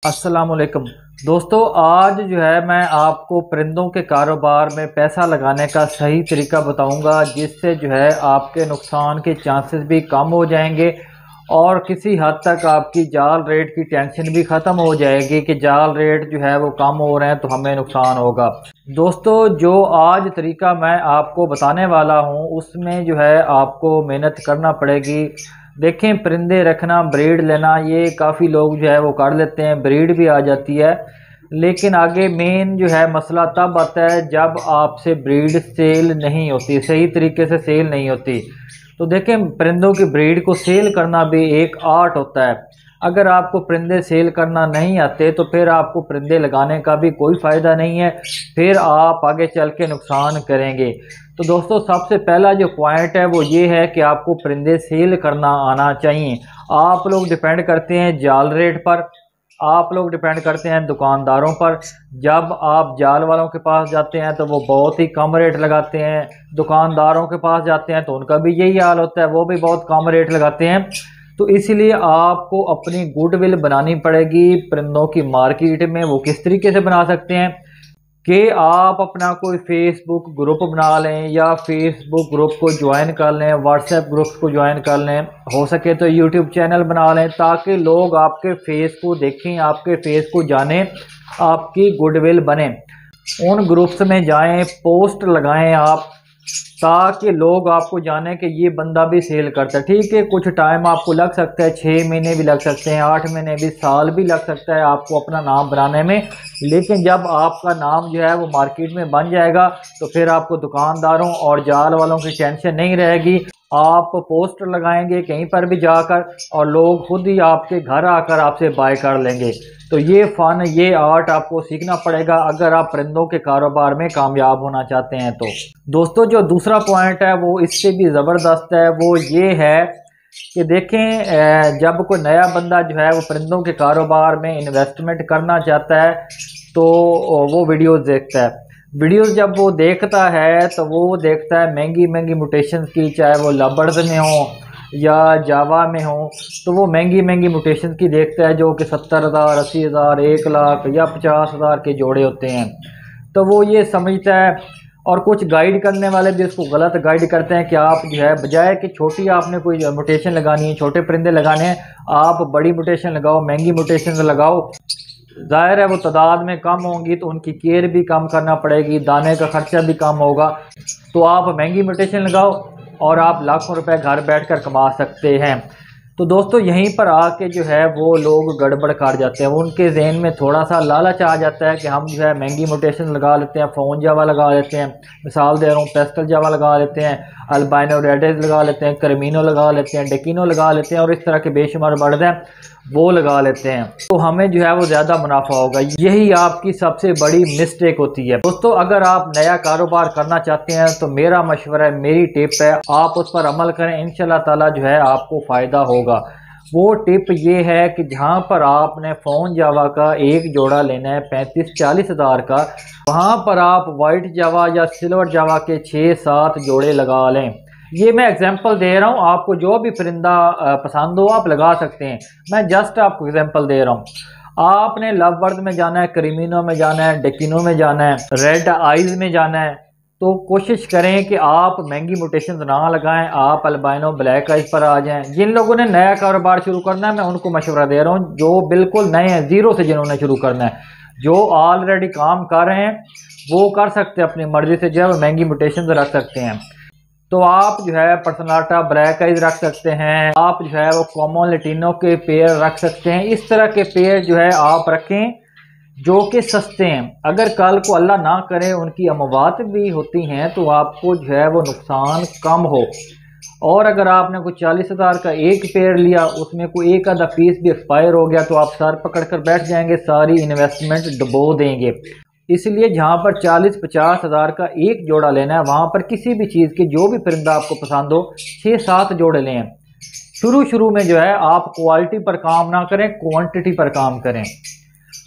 अस्सलाम वालेकुम दोस्तों, आज जो है मैं आपको परिंदों के कारोबार में पैसा लगाने का सही तरीका बताऊंगा, जिससे जो है आपके नुकसान के चांसेस भी कम हो जाएंगे और किसी हद तक आपकी जाल रेट की टेंशन भी ख़त्म हो जाएगी कि जाल रेट जो है वो कम हो रहे हैं तो हमें नुकसान होगा। दोस्तों, जो आज तरीका मैं आपको बताने वाला हूँ उसमें जो है आपको मेहनत करना पड़ेगी। देखें, परिंदे रखना, ब्रीड लेना, ये काफ़ी लोग जो है वो कर लेते हैं, ब्रीड भी आ जाती है, लेकिन आगे मेन जो है मसला तब आता है जब आपसे ब्रीड सेल नहीं होती, सही तरीके से सेल नहीं होती। तो देखें, परिंदों की ब्रीड को सेल करना भी एक आर्ट होता है। अगर आपको परिंदे सेल करना नहीं आते तो फिर आपको परिंदे लगाने का भी कोई फ़ायदा नहीं है, फिर आप आगे चल के नुकसान करेंगे। तो दोस्तों, सबसे पहला जो पॉइंट है वो ये है कि आपको परिंदे सेल करना आना चाहिए। आप लोग डिपेंड करते हैं जाल रेट पर, आप लोग डिपेंड करते हैं दुकानदारों पर। जब आप जाल वालों के पास जाते हैं तो वो बहुत ही कम रेट लगाते हैं, दुकानदारों के पास जाते हैं तो उनका भी यही हाल होता है, वो भी बहुत कम रेट लगाते हैं। तो इसलिए आपको अपनी गुडविल बनानी पड़ेगी परिंदों की मार्केट में। वो किस तरीके से बना सकते हैं कि आप अपना कोई फेसबुक ग्रुप बना लें या फेसबुक ग्रुप को ज्वाइन कर लें, व्हाट्सएप ग्रुप को ज्वाइन कर लें, हो सके तो यूट्यूब चैनल बना लें, ताकि लोग आपके फेस को देखें, आपके फेस को जानें, आपकी गुडविल बने। उन ग्रुप्स में जाएं, पोस्ट लगाएं आप, ताकि लोग आपको जाने कि ये बंदा भी सेल करता है। ठीक है, कुछ टाइम आपको लग सकता है, 6 महीने भी लग सकते हैं, 8 महीने भी, साल भी लग सकता है आपको अपना नाम बनाने में, लेकिन जब आपका नाम जो है वो मार्केट में बन जाएगा तो फिर आपको दुकानदारों और जाल वालों की टेंशन नहीं रहेगी। आप पोस्टर लगाएंगे कहीं पर भी जाकर और लोग खुद ही आपके घर आकर आपसे बाय कर लेंगे। तो ये फ़न, ये आर्ट आपको सीखना पड़ेगा अगर आप परिंदों के कारोबार में कामयाब होना चाहते हैं। तो दोस्तों, जो दूसरा पॉइंट है वो इससे भी ज़बरदस्त है। वो ये है कि देखें, जब कोई नया बंदा जो है वो परिंदों के कारोबार में इन्वेस्टमेंट करना चाहता है तो वो वीडियोस देखता है। वीडियोस जब वो देखता है तो वो देखता है महंगी महंगी म्यूटेशंस की, चाहे वो लवर्ड्स में हो या जावा में हो, तो वो महंगी महंगी म्यूटेशन की देखता है जो कि 70,000, 80,000, 1 लाख या 50,000 के जोड़े होते हैं। तो वो ये समझता है, और कुछ गाइड करने वाले भी उसको गलत गाइड करते हैं कि आप जो है बजाय कि छोटी आपने कोई म्यूटेशन लगानी है, छोटे परिंदे लगाने हैं, आप बड़ी म्यूटेशन लगाओ, महंगी म्यूटेशन लगाओ। जाहिर है वो तादाद में कम होंगी तो उनकी केयर भी कम करना पड़ेगी, दाने का खर्चा भी कम होगा। तो आप महंगी म्यूटेशन लगाओ और आप लाखों रुपए घर बैठकर कमा सकते हैं। तो दोस्तों, यहीं पर आके जो है वो लोग गड़बड़ कर जाते हैं। उनके जहन में थोड़ा सा लालच आ जाता है कि हम जो है महंगी म्यूटेशन लगा लेते हैं, फोन जावा लगा लेते हैं, मिसाल दे रहा हूँ, पेस्टल जावा लगा लेते हैं, अल्बाइनो रेडेज लगा लेते हैं, कर्मिनो लगा लेते हैं, डेकिनो लगा लेते हैं और इस तरह के बेशुमार बर्ड हैं वो लगा लेते हैं। तो हमें जो है वो ज़्यादा मुनाफा होगा। यही आपकी सबसे बड़ी मिस्टेक होती है। दोस्तों, अगर आप नया कारोबार करना चाहते हैं तो मेरा मशवरा है, मेरी टिप है, आप उस पर अमल करें, इंशाल्लाह ताला जो है आपको फ़ायदा होगा। वो टिप ये है कि जहाँ पर आपने फ़ोन जावा का एक जोड़ा लेना है 35-40 हज़ार का, वहाँ पर आप वाइट जावा या सिल्वर जावा के 6-7 जोड़े लगा लें। ये मैं एग्जांपल दे रहा हूँ, आपको जो भी परिंदा पसंद हो आप लगा सकते हैं। मैं जस्ट आपको एग्जांपल दे रहा हूँ। आपने लव बर्ड में जाना है, क्रीमिनो में जाना है, डेकिनो में जाना है, रेड आइज में जाना है, तो कोशिश करें कि आप महंगी म्यूटेशन ना लगाएं, आप अल्बाइनो ब्लैक आइज पर आ जाएं। जिन लोगों ने नया कारोबार शुरू करना है मैं उनको मशवरा दे रहा हूँ, जो बिल्कुल नए हैं, जीरो से जिन्होंने शुरू करना है। जो ऑलरेडी काम कर रहे हैं वो कर सकते हैं, अपनी मर्जी से जो है महंगी म्यूटेशन रख सकते हैं। तो आप जो है पर्सनाटा ब्लैक आइज रख सकते हैं, आप जो है वो कॉमन लेटिनो के पेयर रख सकते हैं। इस तरह के पेयर जो है आप रखें जो कि सस्ते हैं। अगर कल को अल्लाह ना करे उनकी अमवात भी होती हैं तो आपको जो है वो नुकसान कम हो। और अगर आपने कोई 40,000 का एक पेयर लिया, उसमें कोई एक आधा पीस भी एक्सपायर हो गया तो आप सर पकड़ कर बैठ जाएंगे, सारी इन्वेस्टमेंट डुबो देंगे। इसलिए जहाँ पर 40-50 हज़ार का एक जोड़ा लेना है, वहाँ पर किसी भी चीज़ के जो भी परिंदा आपको पसंद हो 6-7 जोड़े लें। शुरू में जो है आप क्वालिटी पर काम ना करें, क्वांटिटी पर काम करें।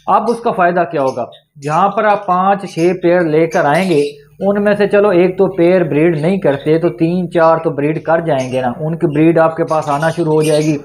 अब उसका फ़ायदा क्या होगा, जहाँ पर आप 5-6 पेयर लेकर आएंगे, उनमें से चलो एक तो पेयर ब्रीड नहीं करते तो 3-4 तो ब्रीड कर जाएंगे ना, उनकी ब्रीड आपके पास आना शुरू हो जाएगी,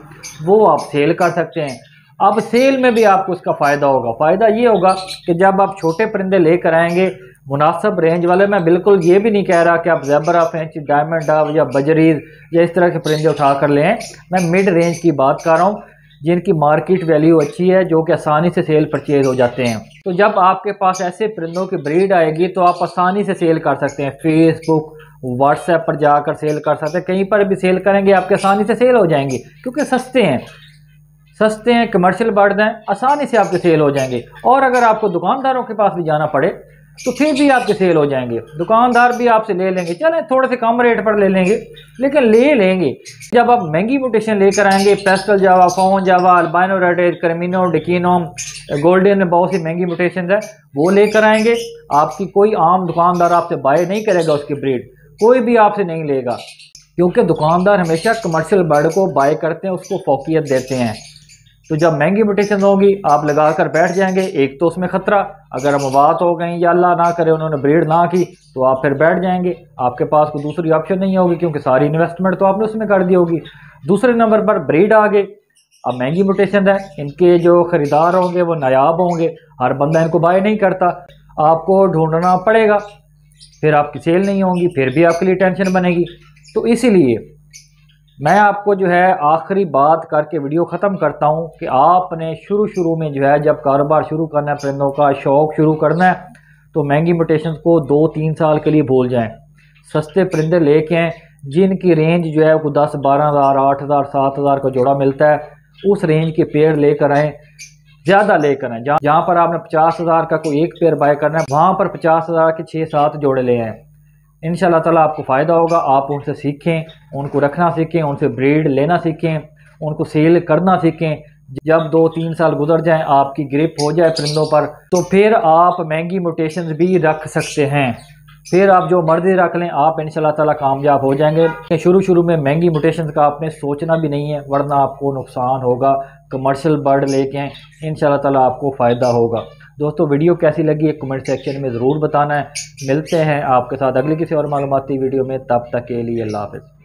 वो आप सेल कर सकते हैं। अब सेल में भी आपको इसका फ़ायदा होगा। फ़ायदा ये होगा कि जब आप छोटे परिंदे लेकर आएंगे मुनासिब रेंज वाले, मैं बिल्कुल ये भी नहीं कह रहा कि आप ज़ेबरा फिंच, डायमंड डव या बजरीज या इस तरह के परिंदे उठा कर ले आएँ। मैं मिड रेंज की बात कर रहा हूँ जिनकी मार्केट वैल्यू अच्छी है, जो कि आसानी से सेल परचेज हो जाते हैं। तो जब आपके पास ऐसे परिंदों की ब्रीड आएगी तो आप आसानी से सेल कर सकते हैं। फेसबुक, व्हाट्सएप पर जाकर सेल कर सकते हैं, कहीं पर भी सेल करेंगे आपके आसानी से सेल हो जाएंगे, क्योंकि सस्ते हैं, कमर्शियल बर्ड हैं, आसानी से आपके सेल हो जाएंगे। और अगर आपको दुकानदारों के पास भी जाना पड़े तो फिर भी आपके सेल हो जाएंगे, दुकानदार भी आपसे ले लेंगे, चलें थोड़े से कम रेट पर ले लेंगे लेकिन ले लेंगे। जब आप महंगी म्यूटेशन लेकर आएंगे, पेस्टल जावा, फाउन जावा, अल्बाइनो रेड, कर्मिनो, डिकीनो, गोल्डन, बहुत सी महंगी म्यूटेशन है, वो लेकर आएंगे, आपकी कोई आम दुकानदार आपसे बाय नहीं करेगा, उसकी ब्रीड कोई भी आपसे नहीं लेगा, क्योंकि दुकानदार हमेशा कमर्शियल बर्ड को बाय करते हैं, उसको फौकियत देते हैं। तो जब महंगी म्यूटेशन होगी आप लगा कर बैठ जाएंगे, एक तो उसमें खतरा, अगर मवात हो गई या अल्लाह ना करे उन्होंने ब्रीड ना की तो आप फिर बैठ जाएंगे, आपके पास कोई दूसरी ऑप्शन नहीं होगी, क्योंकि सारी इन्वेस्टमेंट तो आपने उसमें कर दी होगी। दूसरे नंबर पर ब्रीड आ गए, अब महंगी म्यूटेशन है, इनके जो खरीदार होंगे वो नायाब होंगे, हर बंदा इनको बाय नहीं करता, आपको ढूंढना पड़ेगा, फिर आपकी सेल नहीं होगी, फिर भी आपके लिए टेंशन बनेगी। तो इसीलिए मैं आपको जो है आखिरी बात करके वीडियो ख़त्म करता हूं कि आपने शुरू में जो है जब कारोबार शुरू करना है, परिंदों का शौक़ शुरू करना है, तो महंगी म्यूटेशन को 2-3 साल के लिए भूल जाएं। सस्ते परिंदे लेके आएँ जिनकी रेंज जो है वो 10-12 हज़ार, 8 हज़ार, 7 हज़ार का जोड़ा मिलता है, उस रेंज के पेयर लेकर आएँ, ज़्यादा लेकर आएँ। जहाँ पर आपने 50 हज़ार का कोई एक पेयर बाय करना है, वहाँ पर 50 हज़ार के 6-7 जोड़े ले आएँ। इंशाल्लाह ताला आपको फ़ायदा होगा। आप उनसे सीखें, उनको रखना सीखें, उनसे ब्रीड लेना सीखें, उनको सेल करना सीखें। जब 2-3 साल गुजर जाएं, आपकी ग्रिप हो जाए परिंदों पर, तो फिर आप महंगी म्यूटेशंस भी रख सकते हैं, फिर आप जो मर्जी रख लें, आप इंशाल्लाह ताला कामयाब हो जाएंगे। शुरू में महंगी म्यूटेशंस का आपने सोचना भी नहीं है, वरना आपको नुकसान होगा। कमर्शियल बर्ड लेके आएँ, इंशाल्लाह ताला आपको फ़ायदा होगा। दोस्तों वीडियो कैसी लगी एक कमेंट सेक्शन में ज़रूर बताना है। मिलते हैं आपके साथ अगली किसी और मालूमाती वीडियो में, तब तक के लिए अल्लाह हाफ़िज़।